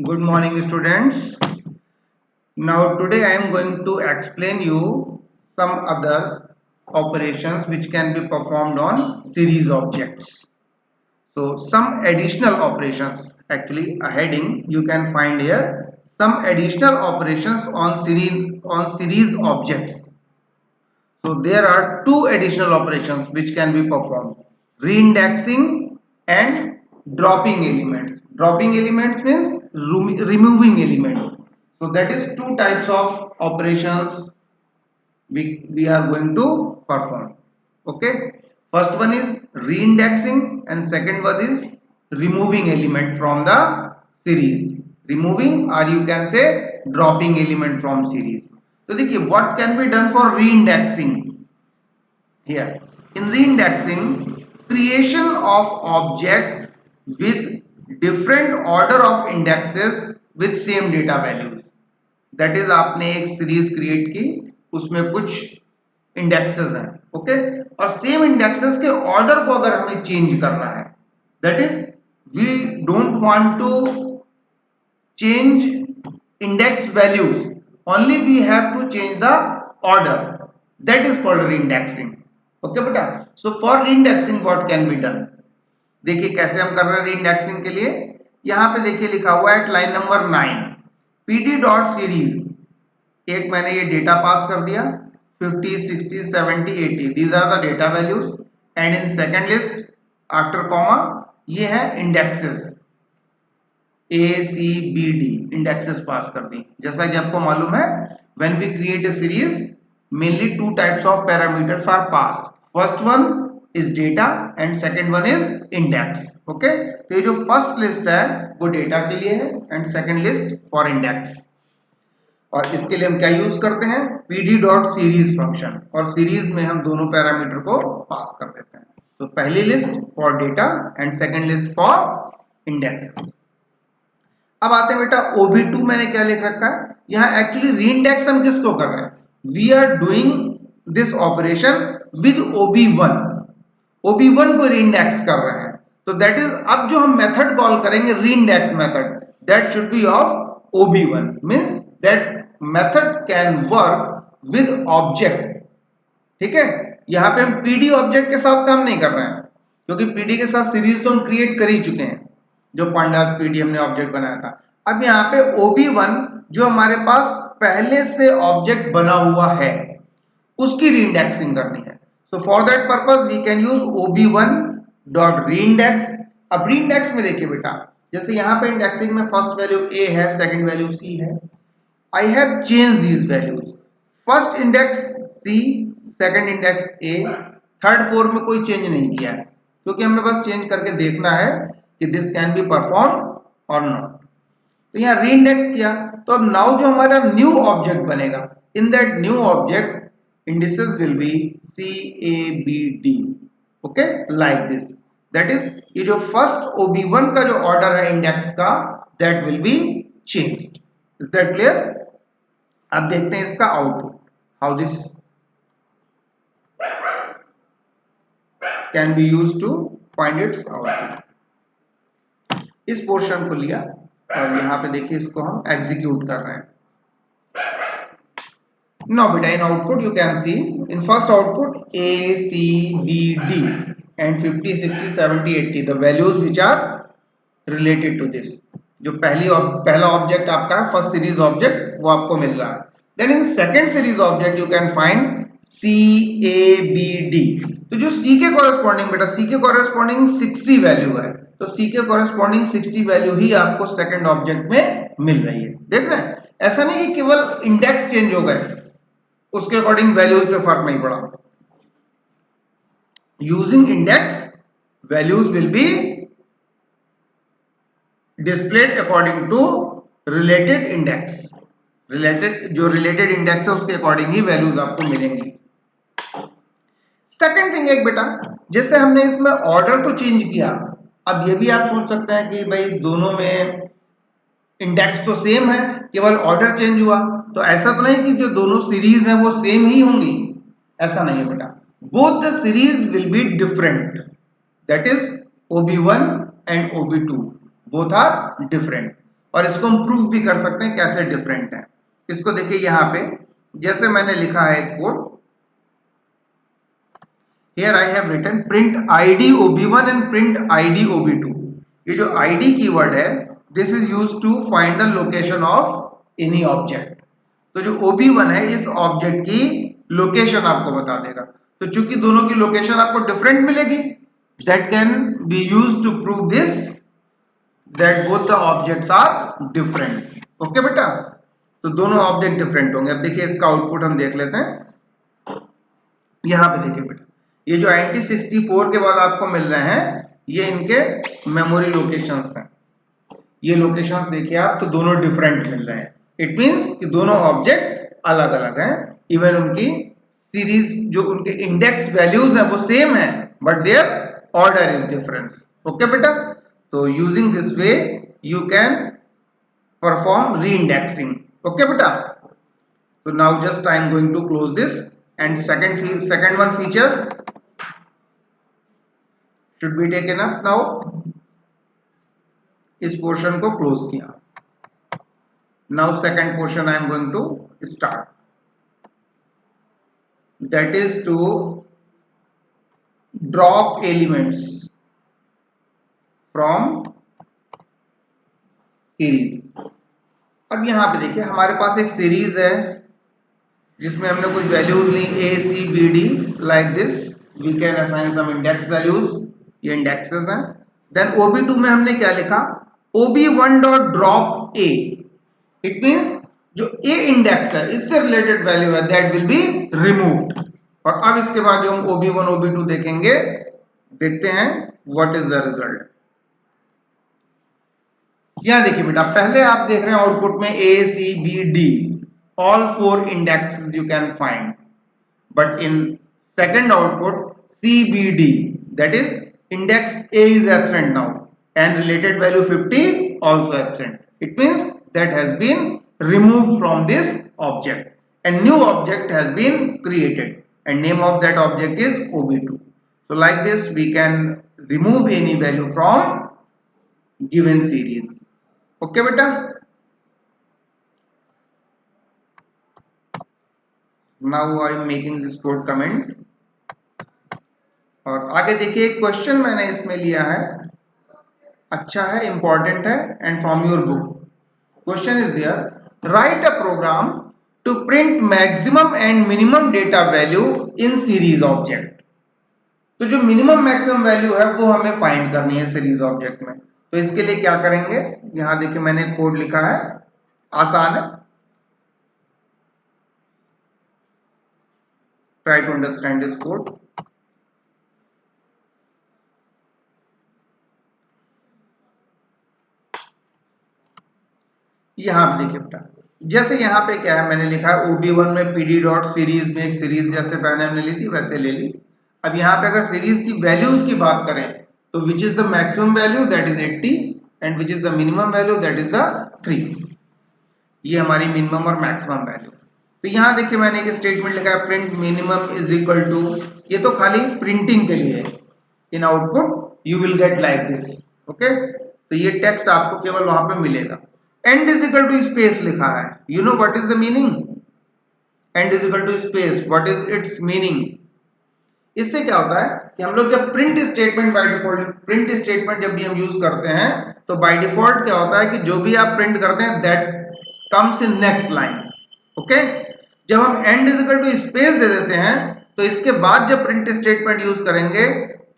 Good morning, students. Now today I am going to explain you some other operations which can be performed on series objects. So some additional operations, actually a heading you can find here, some additional operations on series objects. So there are two additional operations which can be performed: reindexing and dropping elements. Dropping elements means removing element. So that is two types of operations we are going to perform. Okay. First one is reindexing and second one is removing element from the series. Removing, or you can say dropping element from series. तो देखिए what can be done for reindexing here. In reindexing, creation of object with different order of indexes with same data values. That is आपने एक series create की, उसमें कुछ indexes हैं, okay, और same indexes के ऑर्डर को अगर हमें चेंज करना है, that is we don't want to change index values, only we have to change the order. That is called reindexing. Okay बेटा. So for reindexing what can be done? देखिए कैसे हम कर रहे हैं reindexing के लिए. यहाँ पे देखिए लिखा हुआ है line number 9 pd dot series. एक मैंने ये डेटा पास कर दिया 50, 60, 70, 80. These are the data values. And in second list after comma ये है indexes ACBD इंडेक्सेस पास कर दी. जैसा कि आपको मालूम है when we create a series mainly two types of parameters are passed. First one is data and second one is index. Okay, तो ये जो फर्स्ट लिस्ट है वो डेटा के लिए है and second list for index. और इसके लिए हम क्या यूज करते हैं? pd डॉट सीरीज फंक्शन, और सीरीज में हम दोनों पैरामीटर को पास कर देते हैं. तो पहली list for data and second list for indexes. अब आते हैं बेटा OB2 मैंने क्या लिख रखा है यहाँ. एक्चुअली रीइंडेक्स हम किसको कर रहे हैं? We are doing this operation with OB1. OB1 को रीइंडेक्स कर रहे हैं. तो दैट इज अब जो हम मेथड कॉल करेंगे reindex method, that should be of OB1. Means that method can work with object. ठीक है, यहाँ पे हम PD ऑब्जेक्ट के साथ काम नहीं कर रहे हैं, क्योंकि PD के साथ सीरीज तो हम क्रिएट कर ही चुके हैं, जो pandas PD हमने ऑब्जेक्ट बनाया था. अब यहाँ पे OB1 जो हमारे पास पहले से ऑब्जेक्ट बना हुआ है उसकी रीइंडेक्सिंग करनी है. So for that purpose we can use OB1 dot reindex. अब रीइंडेक्स में देखिए बेटा, जैसे यहाँ पे इंडेक्सिंग में फर्स्ट वैल्यू A है, सेकंड वैल्यू C है. I have changed these values. First index C, second index A, third fourth में कोई चेंज नहीं किया है, क्योंकि हमने बस चेंज करके देखना है कि दिस कैन बी परफॉर्म और नॉट. तो यहाँ रीइंडेक्स किया, तो अब नाउ जो हमारा न्यू ऑब्जेक्ट बनेगा, in that new object indices will be CABD. Okay, like this. That is ये जो फर्स्ट OB1 का जो ऑर्डर है इंडेक्स का, that will be changed. Is that clear? अब देखते हैं इसका output, how this can be used to find its output. इस पोर्शन को लिया और यहाँ पे देखिए इसको हम एग्जीक्यूट कर रहे हैं. Now beta in output you can see in first output A, C, B, D and 50, 60, 70, 80 the values which are related to this. जो पहला ऑब्जेक्ट आपका है फर्स्ट सीरीज ऑब्जेक्ट, वो आपको मिल रहा है. Then in second series object you can find CABD. तो जो C के कॉरेस्पॉन्डिंग बेटा, C के कॉरेस्पॉन्डिंग 60 वैल्यू है, तो C के कॉरेस्पॉन्डिंग 60 वैल्यू ही आपको सेकंड ऑब्जेक्ट में मिल रही है. देख रहे हैं, ऐसा नहीं कि केवल इंडेक्स चेंज हो गए, उसके अकॉर्डिंग वैल्यूज पे फर्क नहीं पड़ा. Using index values will B displayed according to related index. जो रिलेटेड इंडेक्स है उसके अकॉर्डिंग ही वैल्यूज आपको मिलेंगी. सेकंड थिंग एक बेटा, जैसे हमने इसमें ऑर्डर तो चेंज किया, अब ये भी आप सोच सकते हैं कि भाई दोनों में इंडेक्स तो सेम है, केवल ऑर्डर चेंज हुआ. तो ऐसा तो नहीं कि जो दोनों सीरीज हैं वो सेम ही होंगी, ऐसा नहीं है बेटा. Both the series will be different. That is OB1 and OB2 both are different. और इसको हम प्रूफ भी कर सकते हैं कैसे डिफरेंट है। इसको देखिए यहाँ पे जैसे मैंने लिखा है एक code, here I have written print id ob1 and print id ob2। ये जो id कीवर्ड है this is used to find the location of any object। तो जो ob1 है इस ऑब्जेक्ट की लोकेशन आपको बता देगा। तो चूंकि दोनों की लोकेशन आपको डिफरेंट मिलेगी, that can be used to prove this that both the objects are different। Okay बेटा, तो दोनों ऑब्जेक्ट डिफरेंट होंगे। अब देखिए इसका आउटपुट हम देख लेते हैं। यहां पे देखिए बेटा, ये जो INT64 के बाद आपको मिल रहे हैं ये इनके मेमोरी लोकेशंस हैं। ये लोकेशंस देखिए आप, तो दोनों डिफरेंट मिल रहे हैं। इट मींस कि दोनों ऑब्जेक्ट अलग अलग हैं। इवन उनकी सीरीज जो उनके इंडेक्स वैल्यूज है वो सेम है, but their order is difference. Okay बेटा, तो using this way you can perform re indexing. Okay बेटा, so now just I am going to close this, and second one feature should be taken up now। इस portion को close किया। Now second portion I am going to start, that is to drop elements from series. अब यहां पे देखिए हमारे पास एक series है जिसमें हमने कुछ वैल्यूज ली a c b d like this. We can assign some index values, ये इंडेक्सेस हैं। देन ob2 में हमने क्या लिखा, ob1 dot drop a। It means जो a इंडेक्स है इससे रिलेटेड वैल्यू है दैट विल बी रिमूव्ड। और अब इसके बाद जो हम ob1 ob2 देखेंगे, देखते हैं व्हाट इज द रिजल्ट। यहां देखिए बेटा, पहले आप देख रहे हैं आउटपुट में a c b d, all 4 indexes you can find, but in second output cbd, that is index a is absent now and related value 50 also absent। it means that has been removed from this object and new object has been created and name of that object is ob2। so like this we can remove any value from given series। okay beta, now I am making this code comment। और आगे देखिए एक question मैंने इसमें लिया है, अच्छा है, इंपॉर्टेंट है, and from your book. Question is there, write a program to print maximum and minimum data value in series object. तो जो मिनिमम मैक्सिमम वैल्यू है वो हमें फाइंड करनी है सीरीज ऑब्जेक्ट में। तो इसके लिए क्या करेंगे, यहां देखिए मैंने कोड लिखा है, आसान है, try to understand this code. यहां पे देखिए बेटा, जैसे यहां पे क्या है, मैंने लिखा है ob1 में pd डॉट सीरीज में एक सीरीज जैसे पहले हमने ली थी वैसे ले ली। अब यहां पे अगर सीरीज की वैल्यूज की बात करें तो which is the maximum value that is 80 and which is the minimum value that is the 3। ये हमारी मिनिमम और मैक्सिमम वैल्यू। तो यहां देखिए मैंने एक स्टेटमेंट लिखा है print minimum is equal to, ये तो खाली प्रिंटिंग के लिए है, in output you will get like this. Okay, तो ये टेक्स्ट आपको केवल वहां पे मिलेगा। End is equal to space लिखा है, you know what is the meaning, end is equal to space, what is its meaning. इससे क्या होता है कि हम लोग जब print statement by default, print statement जब भी हम यूज करते हैं तो बाय डिफॉल्ट क्या होता है कि जो भी आप प्रिंट करते हैं that comes in next line. Okay, जब हम end is equal to space दे देते हैं तो इसके बाद जब प्रिंट स्टेटमेंट यूज करेंगे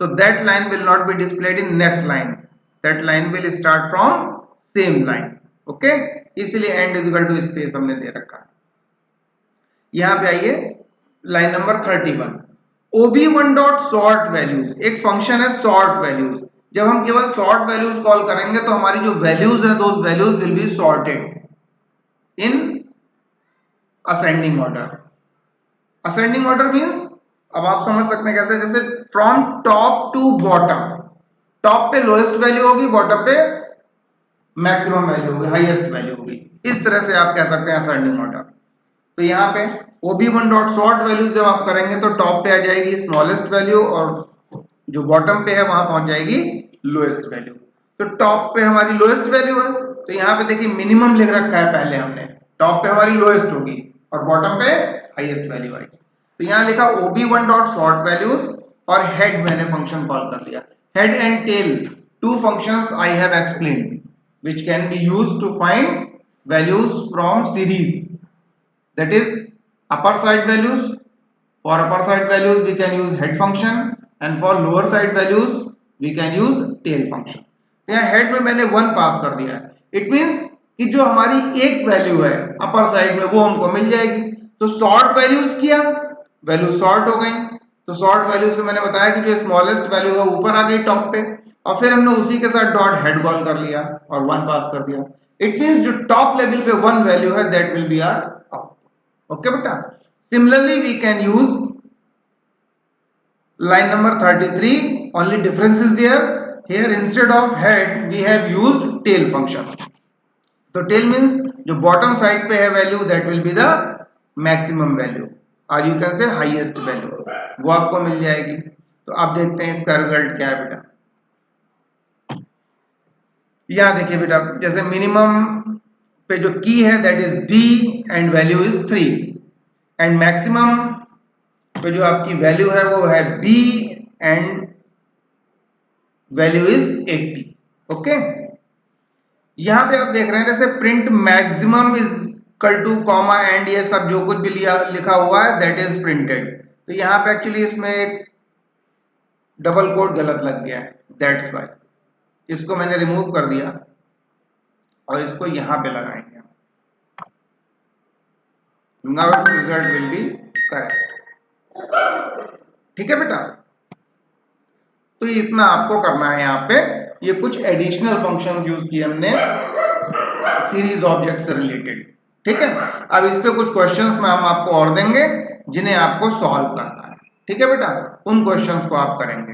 तो that line will not be displayed in next line, that line will start from same line. Okay, इसलिए end is equal to space हमने दे रखा है। यहां पे आइए line number 31, ob1 dot sort values, एक फंक्शन है सॉर्ट वैल्यूज। जब हम केवल सॉर्ट वैल्यूज कॉल करेंगे तो हमारी जो वैल्यूज है those values will be sorted in ascending order. Ascending order means, अब आप समझ सकते हैं कैसे, जैसे from top to bottom, top पे लोएस्ट वैल्यू होगी, बॉटम पे मैक्सिमम वैल्यू होगी, हाईएस्ट वैल्यू होगी। इस तरह से आप कह सकते हैं असेंडिंग ऑर्डर। तो यहाँ पे ob1 डॉट सॉर्ट वैल्यूज जब आप करेंगे तो टॉप पे आ जाएगी स्मॉलेस्ट वैल्यू और जो बॉटम पे है वहां पहुंच जाएगी लोएस्ट वैल्यू। तो टॉप पे हमारी लोएस्ट वैल्यू है तो यहाँ पे देखिए मिनिमम लिख रखा है पहले हमने, टॉप पे हमारी लोएस्ट होगी और बॉटम पे हाईएस्ट वैल्यू आएगी। तो यहाँ लिखा ob1 डॉट सॉर्ट वैल्यूज और हेड मैंने फंक्शन कॉल कर लिया। Head and tail two functions I have explained which can be used to find values from series, that is upper side values. For upper side values we can use head function and for lower side values we can use tail function। तो यहाँ head में मैंने 1 pass कर दिया है, it means कि जो हमारी एक वैल्यू है अपर साइड में वो हमको मिल जाएगी। तो सॉर्ट वैल्यूज किया, वैल्यू सॉर्ट हो गई। तो सॉर्ट वैल्यू से मैंने बताया कि जो स्मॉलेस्ट वैल्यू है ऊपर आ गई टॉप पे, और फिर हमने उसी के साथ डॉट हेड कॉल कर लिया और 1 पास कर दिया। इट मींस जो टॉप लेवल पे 1 वैल्यू है that will be our output. Okay बेटा, similarly we can use line number 33, only difference is there, here instead of head we have used tail function। तो tail means जो bottom side पे है value that will be the maximum value or you can say highest value, वो आपको मिल जाएगी। तो आप देखते हैं इसका रिजल्ट क्या है बेटा। यहाँ देखिए बेटा, जैसे मिनिमम पे जो की है that is d and value is 3 and maximum तो जो आपकी वैल्यू है वो है b and value is 80। Okay, यहां पे आप देख रहे हैं जैसे print maximum is equal two comma and ये सब जो कुछ भी लिखा हुआ है दैट इज प्रिंटेड। तो यहां पे एक्चुअली इसमें एक डबल कोट गलत लग गया है, दैट्स व्हाई इसको मैंने रिमूव कर दिया और इसको यहां पे लगाएंगे। Now result will be correct. ठीक है बेटा, तो इतना आपको करना है। यहाँ पे ये कुछ एडिशनल फंक्शन यूज किए हमने सीरीज ऑब्जेक्ट से रिलेटेड। ठीक है, अब इस पे कुछ क्वेश्चंस में हम आपको और देंगे जिन्हें आपको सॉल्व करना है। ठीक है बेटा, उन क्वेश्चंस को आप करेंगे।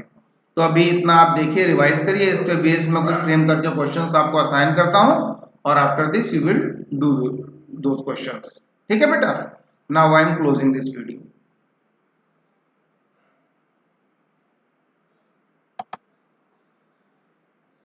तो अभी इतना आप देखिए, रिवाइज करिए, इस पे बेस में कुछ फ्रेम करके क्वेश्चंस आपको असाइन करता हूं और after this you will do those questions. ठीक है बेटा, now I am closing this video.